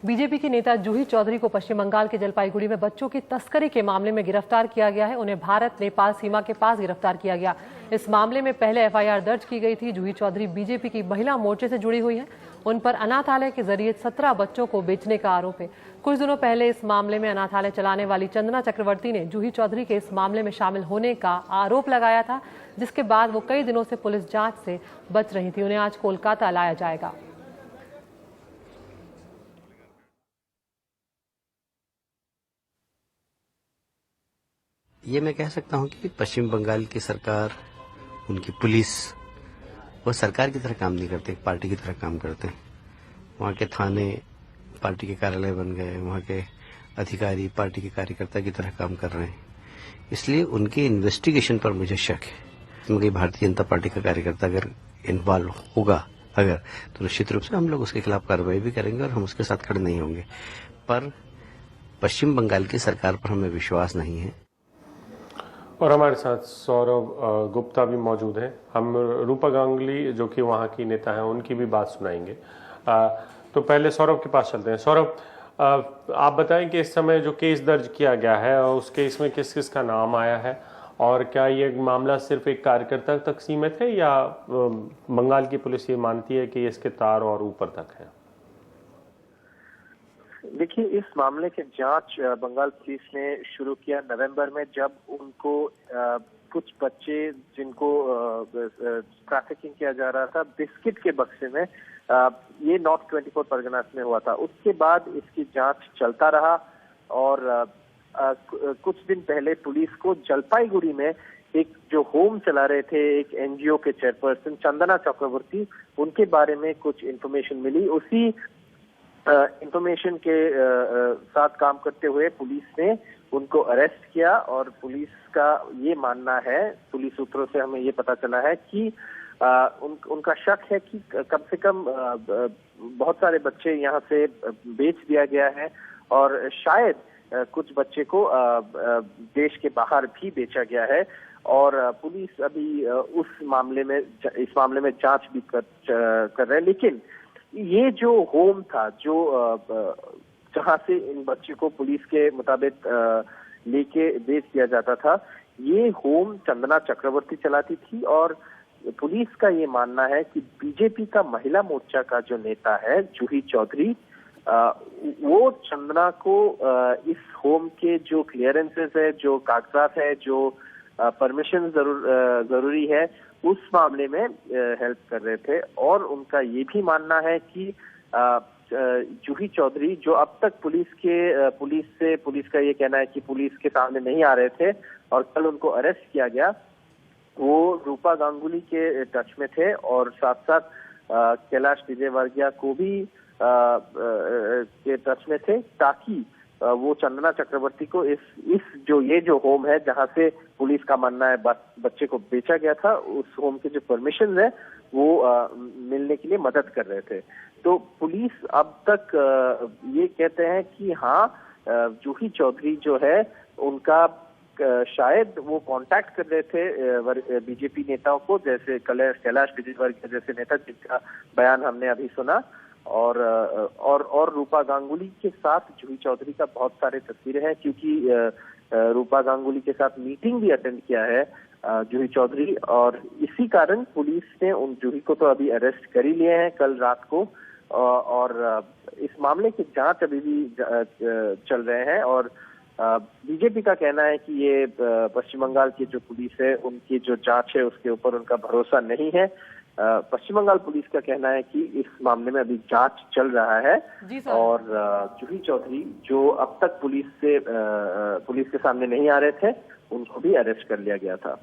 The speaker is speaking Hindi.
बीजेपी के नेता जूही चौधरी को पश्चिम बंगाल के जलपाईगुड़ी में बच्चों की तस्करी के मामले में गिरफ्तार किया गया है। उन्हें भारत नेपाल सीमा के पास गिरफ्तार किया गया। इस मामले में पहले एफआईआर दर्ज की गई थी। जूही चौधरी बीजेपी की महिला मोर्चे से जुड़ी हुई है। उन पर अनाथालय के जरिए 17 बच्चों को बेचने का आरोप है। कुछ दिनों पहले इस मामले में अनाथालय चलाने वाली चंदना चक्रवर्ती ने जूही चौधरी के इस मामले में शामिल होने का आरोप लगाया था, जिसके बाद वो कई दिनों से पुलिस जांच से बच रही थी। उन्हें आज कोलकाता लाया जाएगा। ये मैं कह सकता हूं कि पश्चिम बंगाल की सरकार, उनकी पुलिस, वो सरकार की तरह काम नहीं करते, पार्टी की तरह काम करते हैं। वहाँ के थाने पार्टी के कार्यालय बन गए, वहाँ के अधिकारी पार्टी के कार्यकर्ता की तरह काम कर रहे हैं। इसलिए उनके इन्वेस्टिगेशन पर मुझे शक है। क्योंकि भारतीय जनता पार्टी का कार्यकर्ता अगर इन्वॉल्व होगा तो निश्चित रूप से हम लोग उसके खिलाफ कार्रवाई भी करेंगे और हम उसके साथ खड़े नहीं होंगे। पर पश्चिम बंगाल की सरकार पर हमें विश्वास नहीं है। और हमारे साथ सौरभ गुप्ता भी मौजूद हैं। हम रूपा गांगुली जो कि वहाँ की नेता हैं उनकी भी बात सुनाएंगे। तो पहले सौरभ के पास चलते हैं। सौरभ, आप बताएं कि इस समय जो केस दर्ज किया गया है उस केस में किस किस का नाम आया है और क्या ये मामला सिर्फ एक कार्यकर्ता तक सीमित है या बंगाल की पुलिस ये मानती है कि इसके तार और ऊपर तक है? देखिए, इस मामले की जांच बंगाल पुलिस ने शुरू किया नवंबर में, जब उनको कुछ बच्चे जिनको ट्रैफिकिंग किया जा रहा था बिस्किट के बक्से में, ये नॉर्थ 24 परगनास में हुआ था। उसके बाद इसकी जांच चलता रहा और कुछ दिन पहले पुलिस को जलपाईगुड़ी में एक जो होम चला रहे थे, एक एनजीओ के चेयरपर्सन चंदना चक्रवर्ती, उनके बारे में कुछ इन्फॉर्मेशन मिली। उसी इंफॉर्मेशन के साथ काम करते हुए पुलिस ने उनको अरेस्ट किया और पुलिस का ये मानना है, पुलिस सूत्रों से हमें ये पता चला है कि उनका शक है कि कम से कम बहुत सारे बच्चे यहाँ से बेच दिया गया है और शायद कुछ बच्चे को देश के बाहर भी बेचा गया है। और पुलिस अभी इस मामले में जांच भी कर रहे हैं। लेकिन ये जो होम था, जो जहां से इन बच्चों को पुलिस के मुताबिक लेके बेच दिया जाता था, ये होम चंदना चक्रवर्ती चलाती थी। और पुलिस का ये मानना है कि बीजेपी का महिला मोर्चा का जो नेता है जूही चौधरी, वो चंदना को इस होम के जो क्लियरेंसेस है, जो कागजात है, जो परमिशन जरूरी है, उस मामले में हेल्प कर रहे थे। और उनका ये भी मानना है कि जूही चौधरी, जो अब तक पुलिस का ये कहना है कि पुलिस के सामने नहीं आ रहे थे और कल उनको अरेस्ट किया गया, वो रूपा गांगुली के टच में थे और साथ साथ कैलाश विजयवर्गीय को भी के टच में थे, ताकि वो चंदना चक्रवर्ती को इस जो होम है जहां से पुलिस का मानना है बच्चे को बेचा गया था, उस होम के जो परमिशन है वो मिलने के लिए मदद कर रहे थे। तो पुलिस अब तक ये कहते हैं कि हाँ, जूही चौधरी जो है उनका शायद वो कांटेक्ट कर रहे थे बीजेपी नेताओं को, जैसे कैलाश विजयवर्गीय जैसे नेता जिनका बयान हमने अभी सुना। और रूपा गांगुली के साथ जूही चौधरी का बहुत सारे तस्वीरें हैं, क्योंकि रूपा गांगुली के साथ मीटिंग भी अटेंड किया है जूही चौधरी। और इसी कारण पुलिस ने उन जूही को तो अभी अरेस्ट कर ही लिए हैं कल रात को, और इस मामले की जांच अभी भी चल रहे हैं। और बीजेपी का कहना है कि ये पश्चिम बंगाल की जो पुलिस है उनकी जो जांच है उसके ऊपर उनका भरोसा नहीं है। पश्चिम बंगाल पुलिस का कहना है कि इस मामले में अभी जांच चल रहा है और जूही चौधरी, जो अब तक पुलिस के सामने नहीं आ रहे थे, उनको भी अरेस्ट कर लिया गया था।